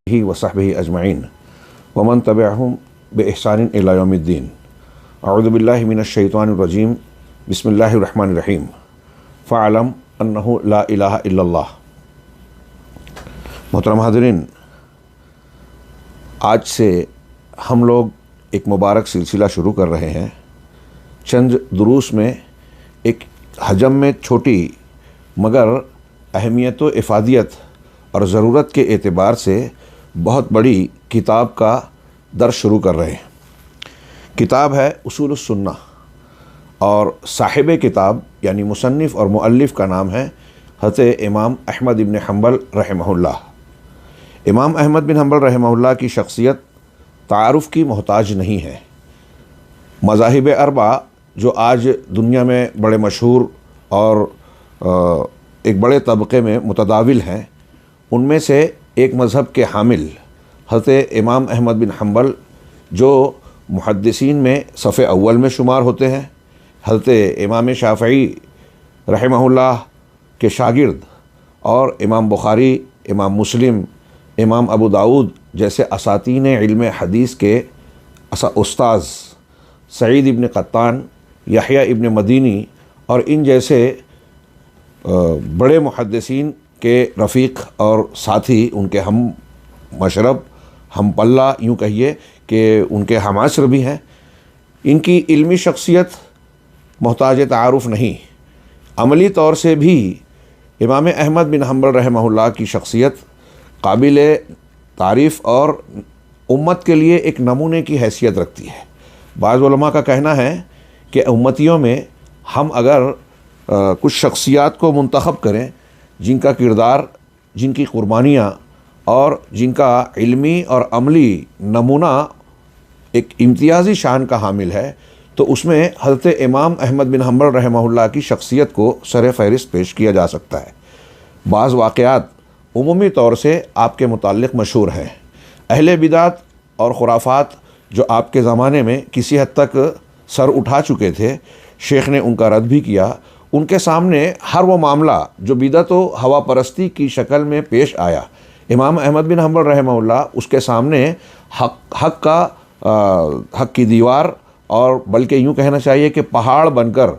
وصحبہ اجمعین ومن تبعہم بإحسان الی یوم الدین۔ اعوذ باللہ من الشیطان الرجیم، بسم اللہ الرحمن الرحیم۔ فاعلم انہ لا الہ الا اللہ۔ محترم حاضرین، آج سے ہم لوگ ایک مبارک سلسلہ شروع کر رہے ہیں۔ چند دروس میں ایک حجم میں چھوٹی مگر اہمیت و افادیت اور ضرورت کے اعتبار سے بہت بڑی کتاب کا درس شروع کر رہے ہیں۔ کتاب ہے اصول السنہ، اور صاحب کتاب یعنی مصنف اور مؤلف کا نام ہے حضرت امام احمد بن حنبل رحمہ اللہ۔ امام احمد بن حنبل رحمہ اللہ کی شخصیت تعارف کی محتاج نہیں ہے۔ مذاہب اربعہ جو آج دنیا میں بڑے مشہور اور ایک بڑے طبقے میں متداول ہیں، ان میں سے ایک مذہب کے حامل حضرت امام احمد بن حنبل، جو محدثین میں صف اول میں شمار ہوتے ہیں، حضرت امام شافعی رحمہ اللہ کے شاگرد، اور امام بخاری، امام مسلم، امام ابو داود جیسے اساتین علم حدیث کے استاذ، سعید ابن قطان، یحییٰ ابن مدینی اور ان جیسے بڑے محدثین کے رفیق اور ساتھی، ان کے ہم مشرب، ہم پلہ، یوں کہیے کہ ان کے ہم عصر بھی ہیں۔ ان کی علمی شخصیت محتاج تعارف نہیں، عملی طور سے بھی امام احمد بن حنبل رحمہ اللہ کی شخصیت قابل تعریف اور امت کے لیے ایک نمونے کی حیثیت رکھتی ہے۔ بعض علماء کا کہنا ہے کہ امتیوں میں ہم اگر کچھ شخصیات کو منتخب کریں جن کا کردار، جن کی قربانیاں اور جن کا علمی اور عملی نمونہ ایک امتیازی شان کا حامل ہے، تو اس میں حضرت امام احمد بن حنبل رحمہ اللہ کی شخصیت کو سر فہرست پیش کیا جا سکتا ہے۔ بعض واقعات عمومی طور سے آپ کے متعلق مشہور ہیں۔ اہل بدعت اور خرافات جو آپ کے زمانے میں کسی حد تک سر اٹھا چکے تھے، شیخ نے ان کا رد بھی کیا۔ ان کے سامنے ہر وہ معاملہ جو بدعت و ہوا پرستی کی شکل میں پیش آیا، امام احمد بن حنبل رحمہ اللہ اس کے سامنے حق کی دیوار، اور بلکہ یوں کہنا چاہیے کہ پہاڑ بن کر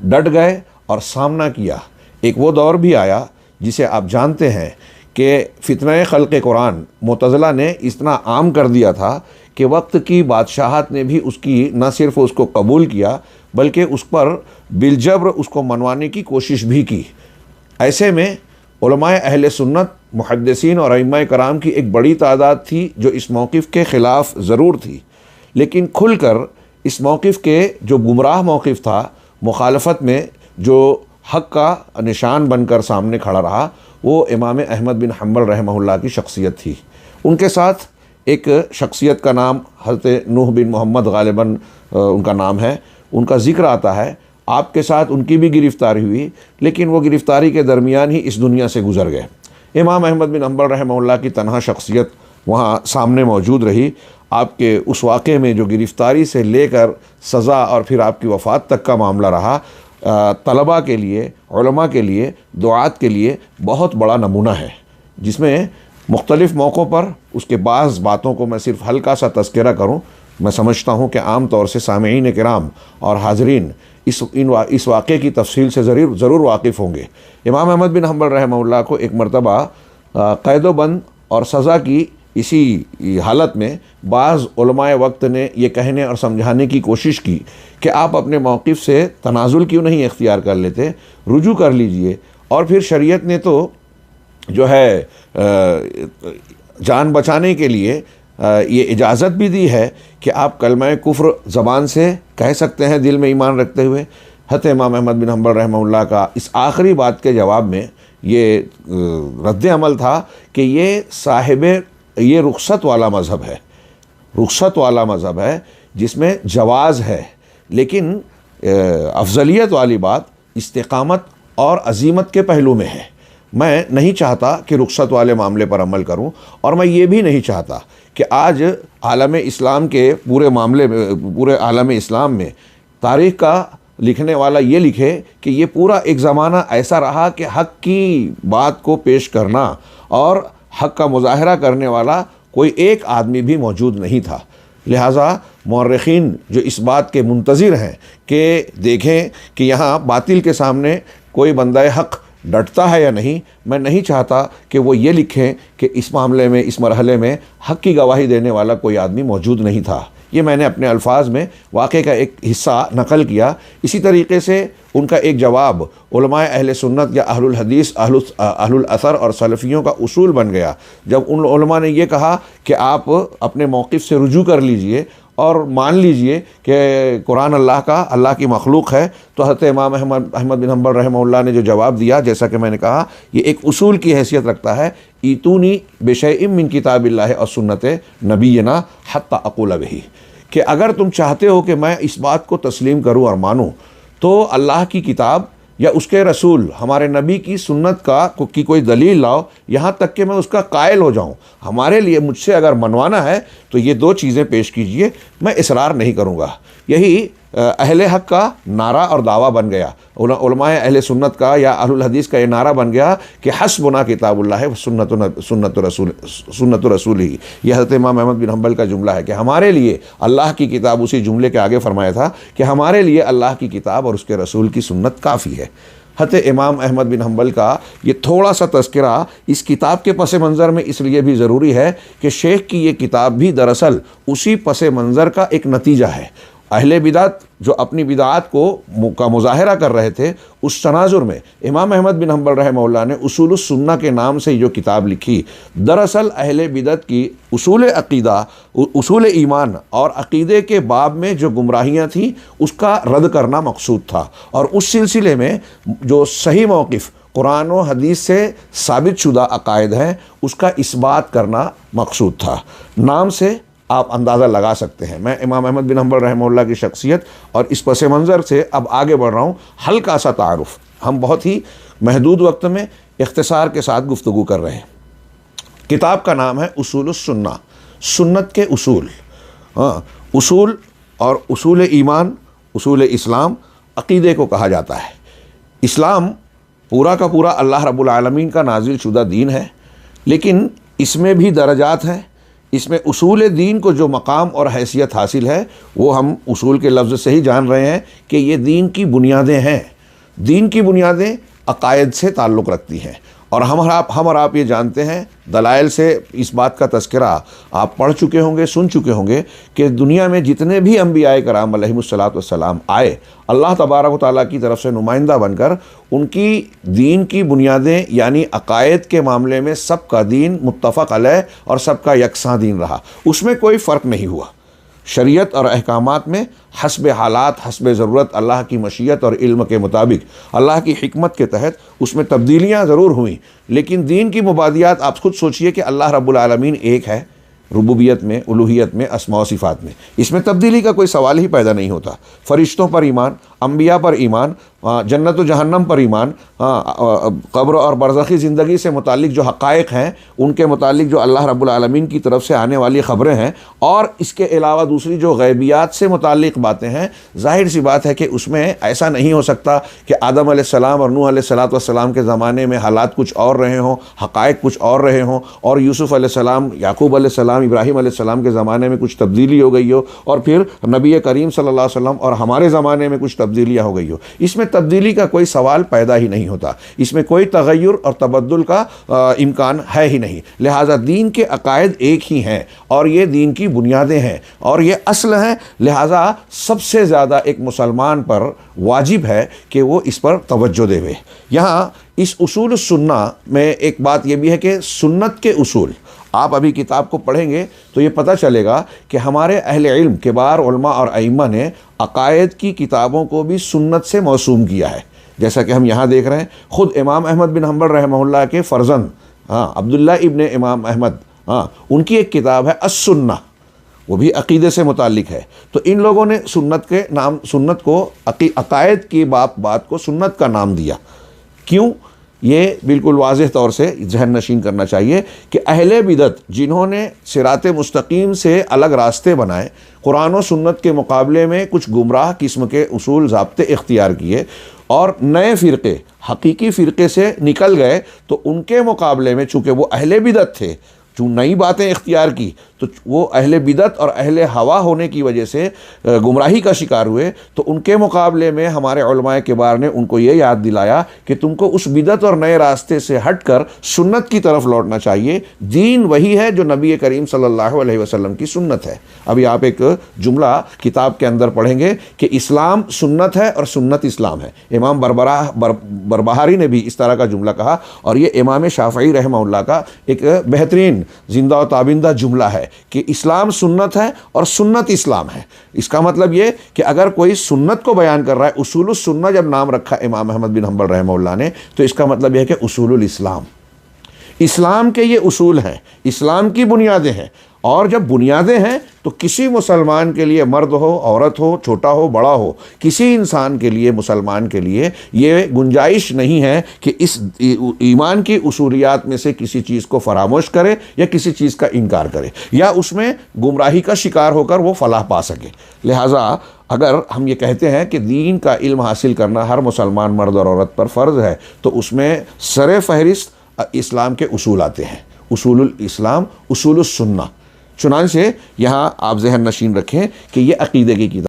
ڈٹ گئے اور سامنا کیا۔ ایک وہ دور بھی آیا جسے آپ جانتے ہیں کہ فتنہ خلق قرآن معتزلہ نے اتنا عام کر دیا تھا کہ وقت کی بادشاہت نے بھی اس کی نہ صرف اس کو قبول کیا بلکہ اس پر بالجبر اس کو منوانے کی کوشش بھی کی۔ ایسے میں علماء اہل سنت، محدثین اور ائمہ کرام کی ایک بڑی تعداد تھی جو اس موقف کے خلاف ضرور تھی، لیکن کھل کر اس موقف کے جو گمراہ موقف تھا، مخالفت میں جو حق کا نشان بن کر سامنے کھڑا رہا، وہ امام احمد بن حنبل رحمہ اللہ کی شخصیت تھی۔ ان کے ساتھ ایک شخصیت کا نام حضرت نوح بن محمد غالباً ان کا نام ہے، ان کا ذکر آتا ہے۔ آپ کے ساتھ ان کی بھی گرفتاری ہوئی، لیکن وہ گرفتاری کے درمیان ہی اس دنیا سے گزر گئے۔ امام احمد بن حنبل رحمہ اللہ کی تنہا شخصیت وہاں سامنے موجود رہی۔ آپ کے اس واقعے میں جو گرفتاری سے لے کر سزا اور پھر آپ کی وفات تک کا معاملہ رہا، طلباء کے لیے، علماء کے لیے، دعات کے لیے بہت بڑا نمونہ ہے، جس میں مختلف موقعوں پر اس کے بعض باتوں کو میں صرف ہلکا سا تذکرہ کروں۔ میں سمجھتا ہوں کہ عام طور سے سامعین کرام اور حاضرین اس واقعے کی تفصیل سے ضرور واقف ہوں گے۔ امام احمد بن حنبل رحمہ اللہ کو ایک مرتبہ قید و بند اور سزا کی اسی حالت میں بعض علماء وقت نے یہ کہنے اور سمجھانے کی کوشش کی کہ آپ اپنے موقف سے تنازل کیوں نہیں اختیار کر لیتے، رجوع کر لیجئے۔ اور پھر شریعت نے تو جو ہے جان بچانے کے لیے یہ اجازت بھی دی ہے کہ آپ کلمہ کفر زبان سے کہہ سکتے ہیں دل میں ایمان رکھتے ہوئے۔ حضرت امام احمد بن حنبل رحمہ اللہ کا اس آخری بات کے جواب میں یہ رد عمل تھا کہ یہ رخصت والا مذہب ہے، رخصت والا مذہب ہے جس میں جواز ہے، لیکن افضلیت والی بات استقامت اور عزیمت کے پہلو میں ہے۔ میں نہیں چاہتا کہ رخصت والے معاملے پر عمل کروں، اور میں یہ بھی نہیں چاہتا کہ آج عالم اسلام کے پورے عالم اسلام میں تاریخ کا لکھنے والا یہ لکھے کہ یہ پورا ایک زمانہ ایسا رہا کہ حق کی بات کو پیش کرنا اور حق کا مظاہرہ کرنے والا کوئی ایک آدمی بھی موجود نہیں تھا۔ لہٰذا مورخین جو اس بات کے منتظر ہیں کہ دیکھیں کہ یہاں باطل کے سامنے کوئی بندہ حق ڈٹتا ہے یا نہیں، میں نہیں چاہتا کہ وہ یہ لکھیں کہ اس معاملے میں، اس مرحلے میں حق کی گواہی دینے والا کوئی آدمی موجود نہیں تھا۔ یہ میں نے اپنے الفاظ میں واقعے کا ایک حصہ نقل کیا۔ اسی طریقے سے ان کا ایک جواب علماء اہل سنت یا اہل الحدیث، اہل الاثر اور سلفیوں کا اصول بن گیا، جب ان علماء نے یہ کہا کہ آپ اپنے موقف سے رجوع کر لیجئے اور مان لیجئے کہ قرآن اللہ کی مخلوق ہے، تو حضرت امام احمد بن حنبل رحمہ اللہ نے جو جواب دیا، جیسا کہ میں نے کہا، یہ ایک اصول کی حیثیت رکھتا ہے، ایتونی بشیء من کتاب اللہ اور سنت نبینا حتی اقول بہ، کہ اگر تم چاہتے ہو کہ میں اس بات کو تسلیم کروں اور مانوں تو اللہ کی کتاب یا اس کے رسول ہمارے نبی کی سنت کی کوئی دلیل لاؤ، یہاں تک کہ میں اس کا قائل ہو جاؤں۔ ہمارے لیے مجھ سے اگر منوانا ہے تو یہ دو چیزیں پیش کیجئے، میں اصرار نہیں کروں گا۔ یہی اہل حق کا نعرہ اور دعویٰ بن گیا، علماء اہل سنت کا یا اہل الحدیث کا یہ نعرہ بن گیا کہ حسبنا کتاب اللہ سنت رسول ہی۔ یہ حضرت امام احمد بن حنبل کا جملہ ہے کہ ہمارے لیے اللہ کی کتاب، اسی جملے کے آگے فرمایا تھا کہ ہمارے لیے اللہ کی کتاب اور اس کے رسول کی سنت کافی ہے۔ حضرت امام احمد بن حنبل کا یہ تھوڑا سا تذکرہ اس کتاب کے پس منظر میں اس لیے بھی ضروری ہے کہ شیخ کی یہ کتاب بھی دراصل اسی پس منظر کا ایک نتیجہ ہے۔ اہل بدعت جو اپنی بدعات کا مظاہرہ کر رہے تھے، اس تناظر میں امام احمد بن حنبل رحمہ اللہ نے اصول السنہ کے نام سے جو کتاب لکھی، دراصل اہل بدعت کی اصول عقیدہ، اصول ایمان اور عقیدے کے باب میں جو گمراہیاں تھیں اس کا رد کرنا مقصود تھا، اور اس سلسلے میں جو صحیح موقف قرآن و حدیث سے ثابت شدہ عقائد ہیں اس کا اثبات کرنا مقصود تھا۔ نام سے آپ اندازہ لگا سکتے ہیں۔ میں امام احمد بن حنبل رحمہ اللہ کی شخصیت اور اس پس منظر سے اب آگے بڑھ رہا ہوں۔ ہلکا سا تعارف، ہم بہت ہی محدود وقت میں اختصار کے ساتھ گفتگو کر رہے ہیں۔ کتاب کا نام ہے اصول السنہ، سنت کے اصول۔ اصول اور اصول ایمان، اصول اسلام عقیدے کو کہا جاتا ہے۔ اسلام پورا کا پورا اللہ رب العالمین کا نازل شدہ دین ہے، لیکن اس میں بھی درجات ہیں۔ اس میں اصول دین کو جو مقام اور حیثیت حاصل ہے وہ ہم اصول کے لفظ سے ہی جان رہے ہیں کہ یہ دین کی بنیادیں ہیں۔ دین کی بنیادیں عقائد سے تعلق رکھتی ہیں، اور ہم اور آپ یہ جانتے ہیں، دلائل سے اس بات کا تذکرہ آپ پڑھ چکے ہوں گے، سن چکے ہوں گے کہ دنیا میں جتنے بھی انبیاء کرام علیہم الصلاۃ والسلام آئے، اللہ تبارک و تعالیٰ کی طرف سے نمائندہ بن کر، ان کی دین کی بنیادیں یعنی عقائد کے معاملے میں سب کا دین متفق علیہ اور سب کا یکساں دین رہا، اس میں کوئی فرق نہیں ہوا۔ شریعت اور احکامات میں حسب حالات، حسب ضرورت، اللہ کی مشیت اور علم کے مطابق، اللہ کی حکمت کے تحت اس میں تبدیلیاں ضرور ہوئیں، لیکن دین کی مبادیات آپ خود سوچئے کہ اللہ رب العالمین ایک ہے، ربوبیت میں، الوہیت میں، اسماء و صفات میں، اس میں تبدیلی کا کوئی سوال ہی پیدا نہیں ہوتا۔ فرشتوں پر ایمان، انبیاء پر ایمان، جنت و جہنم پر ایمان، قبر اور برزخی زندگی سے متعلق جو حقائق ہیں ان کے متعلق جو اللہ رب العالمین کی طرف سے آنے والی خبریں ہیں، اور اس کے علاوہ دوسری جو غیبیات سے متعلق باتیں ہیں، ظاہر سی بات ہے کہ اس میں ایسا نہیں ہو سکتا کہ آدم علیہ السلام اور نوح علیہ السلام کے زمانے میں حالات کچھ اور رہے ہوں، حقائق کچھ اور رہے ہوں، اور یوسف علیہ السلام، یعقوب علیہ السلام، ابراہیم علیہ السلام کے زمانے میں کچھ تبدیلی ہو گئی ہو، اور پھر نبی کریم صلی اللہ علیہ وسلم اور ہمارے زمانے میں کچھ تبدیلیاں ہو گئی ہو۔ اس میں تبدیلی کا کوئی سوال پیدا ہی نہیں ہوتا، اس میں کوئی تغیر اور تبدل کا امکان ہے ہی نہیں۔ لہٰذا دین کے عقائد ایک ہی ہیں، اور یہ دین کی بنیادیں ہیں، اور یہ اصل ہیں۔ لہٰذا سب سے زیادہ ایک مسلمان پر واجب ہے کہ وہ اس پر توجہ دے۔ یہاں اس اصول السنہ میں ایک بات یہ بھی ہے کہ سنت کے اصول، آپ ابھی کتاب کو پڑھیں گے تو یہ پتہ چلے گا کہ ہمارے اہل علم، کبار علماء اور ائمہ نے عقائد کی کتابوں کو بھی سنت سے موسوم کیا ہے، جیسا کہ ہم یہاں دیکھ رہے ہیں۔ خود امام احمد بن حنبل رحمہ اللہ کے فرزند عبداللہ ابن امام احمد، ان کی ایک کتاب ہے السنہ، وہ بھی عقیدے سے متعلق ہے۔ تو ان لوگوں نے سنت کو عقائد کی بات کو سنت کا نام دیا۔ کیوں؟ یہ بالکل واضح طور سے ذہن نشین کرنا چاہیے کہ اہل بدعت جنہوں نے صراط مستقیم سے الگ راستے بنائے، قرآن و سنت کے مقابلے میں کچھ گمراہ قسم کے اصول ضابطے اختیار کیے، اور نئے فرقے حقیقی فرقے سے نکل گئے تو ان کے مقابلے میں چونکہ وہ اہل بدعت تھے، جو نئی باتیں اختیار کی تو وہ اہل بدعت اور اہل ہوا ہونے کی وجہ سے گمراہی کا شکار ہوئے، تو ان کے مقابلے میں ہمارے علماء کبار نے ان کو یہ یاد دلایا کہ تم کو اس بدعت اور نئے راستے سے ہٹ کر سنت کی طرف لوٹنا چاہیے۔ دین وہی ہے جو نبی کریم صلی اللہ علیہ وسلم کی سنت ہے۔ ابھی آپ ایک جملہ کتاب کے اندر پڑھیں گے کہ اسلام سنت ہے اور سنت اسلام ہے۔ امام بربہاری نے بھی اس طرح کا جملہ کہا، اور یہ امام شافعی رحمہ اللہ کا ایک بہترین زندہ و تابندہ جملہ ہے کہ اسلام سنت ہے اور سنت اسلام ہے۔ اس کا مطلب یہ کہ اگر کوئی سنت کو بیان کر رہا ہے، اصول السنہ جب نام رکھا امام احمد بن حنبل رحمہ اللہ نے، تو اس کا مطلب یہ ہے کہ اصول الاسلام، اسلام کے یہ اصول ہیں، اسلام کی بنیادیں ہیں۔ اور جب بنیادیں ہیں تو کسی مسلمان کے لیے، مرد ہو عورت ہو، چھوٹا ہو بڑا ہو، کسی انسان کے لیے، مسلمان کے لیے یہ گنجائش نہیں ہے کہ اس ایمان کی اصولیات میں سے کسی چیز کو فراموش کرے یا کسی چیز کا انکار کرے یا اس میں گمراہی کا شکار ہو کر وہ فلاح پا سکے۔ لہٰذا اگر ہم یہ کہتے ہیں کہ دین کا علم حاصل کرنا ہر مسلمان مرد اور عورت پر فرض ہے، تو اس میں سر فہرست اسلام کے اصول آتے ہیں، اصول الاسلام، اصول السنہ۔ چنانچہ یہاں آپ ذہن نشین رکھیں کہ یہ عقیدے کی کتاب